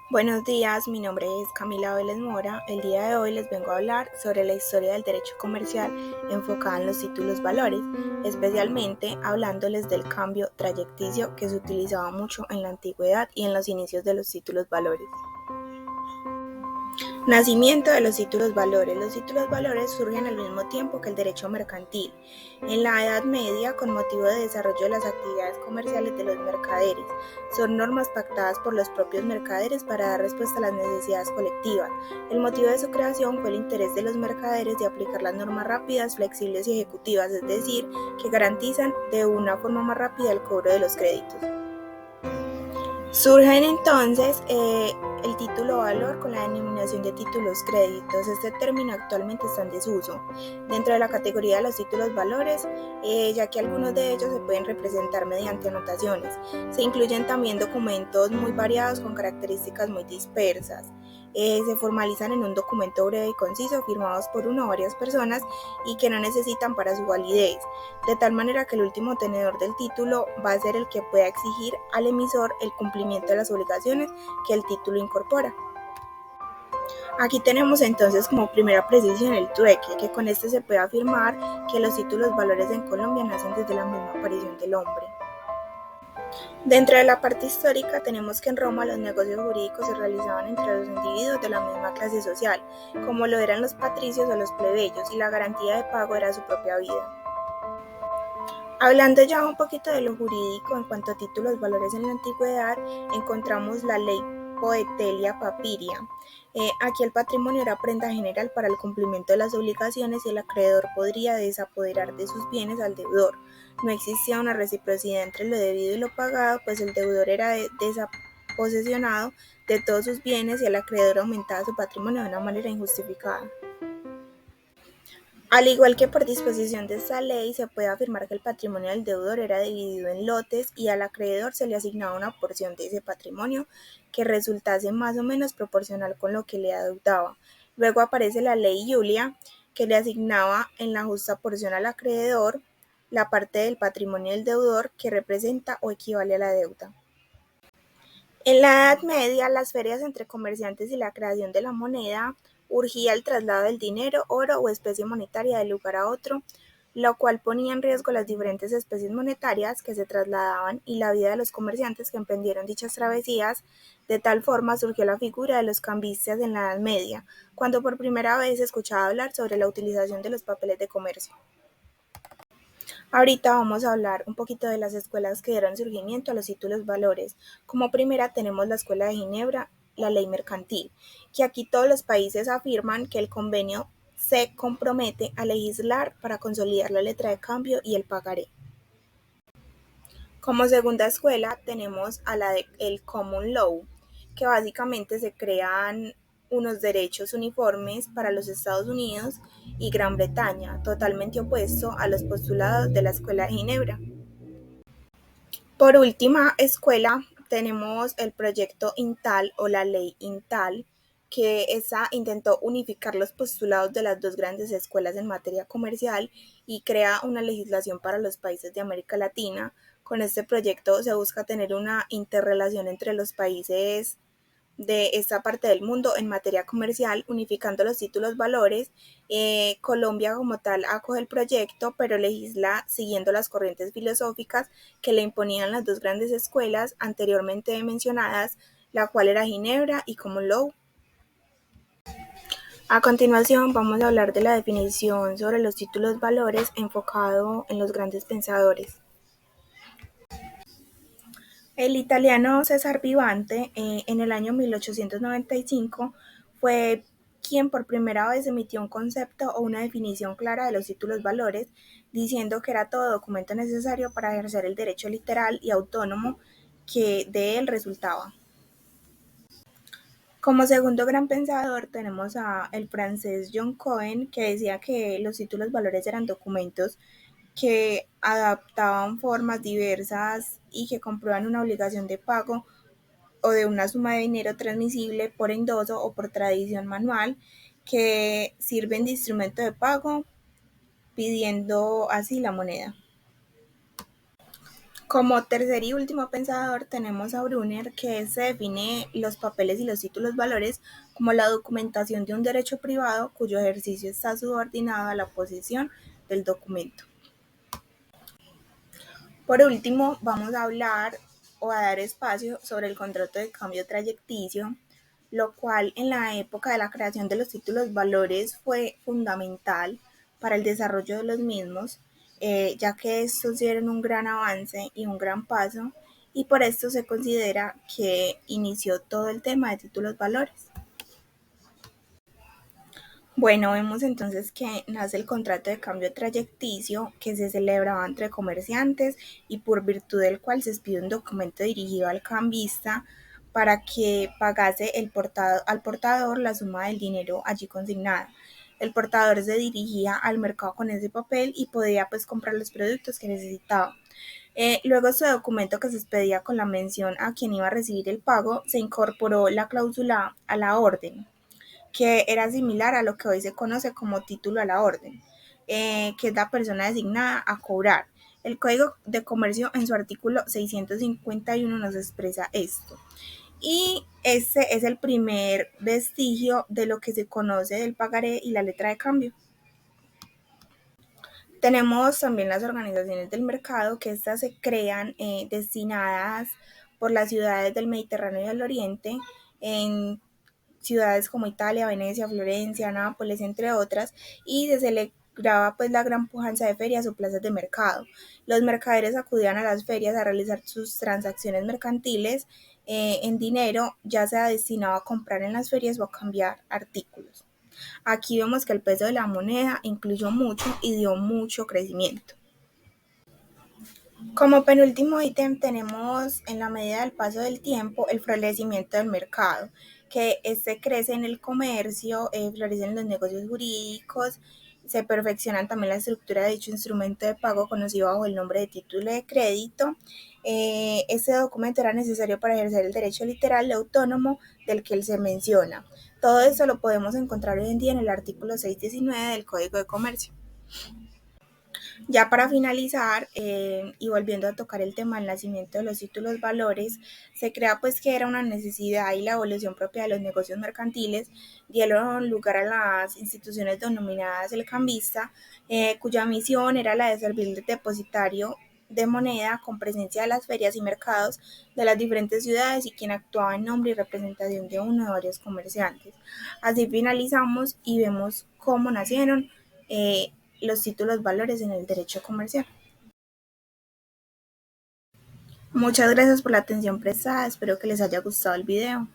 Buenos días, mi nombre es Camila Vélez Mora. El día de hoy les vengo a hablar sobre la historia del derecho comercial enfocada en los títulos valores, especialmente hablándoles del cambio trayecticio que se utilizaba mucho en la antigüedad y en los inicios de los títulos valores. Nacimiento de los títulos valores. Los títulos valores surgen al mismo tiempo que el derecho mercantil, en la Edad Media con motivo de desarrollo de las actividades comerciales de los mercaderes. Son normas pactadas por los propios mercaderes para dar respuesta a las necesidades colectivas. El motivo de su creación fue el interés de los mercaderes de aplicar las normas rápidas, flexibles y ejecutivas, es decir, que garantizan de una forma más rápida el cobro de los créditos. Surgen entonces el título valor con la denominación de títulos créditos. Este término actualmente está en desuso dentro de la categoría de los títulos valores, ya que algunos de ellos se pueden representar mediante anotaciones. Se incluyen también documentos muy variados con características muy dispersas. Se formalizan en un documento breve y conciso firmados por una o varias personas y que no necesitan para su validez, de tal manera que el último tenedor del título va a ser el que pueda exigir al emisor el cumplimiento de las obligaciones que el título incorpora. Aquí tenemos entonces como primera precisión el trueque, que con este se puede afirmar que los títulos valores en Colombia nacen desde la misma aparición del hombre. Dentro de la parte histórica tenemos que en Roma los negocios jurídicos se realizaban entre los individuos de la misma clase social, como lo eran los patricios o los plebeyos, y la garantía de pago era su propia vida. Hablando ya un poquito de lo jurídico en cuanto a títulos valores en la antigüedad, encontramos la ley Poetelia Papiria. Aquí el patrimonio era prenda general para el cumplimiento de las obligaciones y el acreedor podría desapoderar de sus bienes al deudor. No existía una reciprocidad entre lo debido y lo pagado, pues el deudor era desaposesionado de todos sus bienes y el acreedor aumentaba su patrimonio de una manera injustificada. Al igual que por disposición de esta ley, se puede afirmar que el patrimonio del deudor era dividido en lotes y al acreedor se le asignaba una porción de ese patrimonio que resultase más o menos proporcional con lo que le adeudaba. Luego aparece la ley Julia, que le asignaba en la justa porción al acreedor la parte del patrimonio del deudor que representa o equivale a la deuda. En la Edad Media, las ferias entre comerciantes y la creación de la moneda urgía el traslado del dinero, oro o especie monetaria de lugar a otro, lo cual ponía en riesgo las diferentes especies monetarias que se trasladaban y la vida de los comerciantes que emprendieron dichas travesías. De tal forma surgió la figura de los cambistas en la Edad Media, cuando por primera vez se escuchaba hablar sobre la utilización de los papeles de comercio. Ahorita vamos a hablar un poquito de las escuelas que dieron surgimiento a los títulos valores. Como primera tenemos la Escuela de Ginebra, la ley mercantil, que aquí todos los países afirman que el convenio se compromete a legislar para consolidar la letra de cambio y el pagaré. Como segunda escuela tenemos a la del Common Law, que básicamente se crean unos derechos uniformes para los Estados Unidos y Gran Bretaña, totalmente opuesto a los postulados de la Escuela de Ginebra. Por última escuela tenemos el proyecto INTAL o la ley INTAL, que esa intentó unificar los postulados de las dos grandes escuelas en materia comercial y crea una legislación para los países de América Latina. Con este proyecto se busca tener una interrelación entre los países de esta parte del mundo en materia comercial, unificando los títulos valores. Colombia como tal acoge el proyecto, pero legisla siguiendo las corrientes filosóficas que le imponían las dos grandes escuelas anteriormente mencionadas, la cual era Ginebra y Common Law. A continuación vamos a hablar de la definición sobre los títulos valores enfocado en los grandes pensadores. El italiano Cesar Vivante, en el año 1895, fue quien por primera vez emitió un concepto o una definición clara de los títulos valores, diciendo que era todo documento necesario para ejercer el derecho literal y autónomo que de él resultaba. Como segundo gran pensador tenemos a el francés John Cohen, que decía que los títulos valores eran documentos que adaptaban formas diversas y que comprueban una obligación de pago o de una suma de dinero transmisible por endoso o por tradición manual, que sirven de instrumento de pago, pidiendo así la moneda. Como tercer y último pensador tenemos a Brunner, que se define los papeles y los títulos valores como la documentación de un derecho privado cuyo ejercicio está subordinado a la posesión del documento. Por último, vamos a hablar o a dar espacio sobre el contrato de cambio trayecticio, lo cual en la época de la creación de los títulos valores fue fundamental para el desarrollo de los mismos, ya que estos dieron un gran avance y un gran paso, y por esto se considera que inició todo el tema de títulos valores. Bueno, vemos entonces que nace el contrato de cambio trayecticio que se celebraba entre comerciantes y por virtud del cual se expide un documento dirigido al cambista para que pagase al portador la suma del dinero allí consignada. El portador se dirigía al mercado con ese papel y podía pues comprar los productos que necesitaba. Luego este documento que se expedía con la mención a quien iba a recibir el pago, se incorporó la cláusula a la orden, que era similar a lo que hoy se conoce como título a la orden, que es la persona designada a cobrar. El Código de Comercio en su artículo 651 nos expresa esto. Y este es el primer vestigio de lo que se conoce del pagaré y la letra de cambio. Tenemos también las organizaciones del mercado, que estas se crean destinadas por las ciudades del Mediterráneo y del Oriente, en ciudades como Italia, Venecia, Florencia, Nápoles, entre otras, y se celebraba pues la gran pujanza de ferias o plazas de mercado. Los mercaderes acudían a las ferias a realizar sus transacciones mercantiles en dinero, ya sea destinado a comprar en las ferias o a cambiar artículos. Aquí vemos que el peso de la moneda incluyó mucho y dio mucho crecimiento. Como penúltimo ítem tenemos, en la medida del paso del tiempo, el florecimiento del mercado, que este crece en el comercio, florecen los negocios jurídicos, se perfeccionan también la estructura de dicho instrumento de pago conocido bajo el nombre de título de crédito. Este documento era necesario para ejercer el derecho literal y autónomo del que él se menciona. Todo esto lo podemos encontrar hoy en día en el artículo 619 del Código de Comercio. Ya para finalizar, y volviendo a tocar el tema del nacimiento de los títulos valores, se crea pues que era una necesidad y la evolución propia de los negocios mercantiles dieron lugar a las instituciones denominadas el cambista, cuya misión era la de servir de depositario de moneda con presencia de las ferias y mercados de las diferentes ciudades y quien actuaba en nombre y representación de uno o varios comerciantes. Así finalizamos y vemos cómo nacieron los títulos valores en el derecho comercial. Muchas gracias por la atención prestada, espero que les haya gustado el video.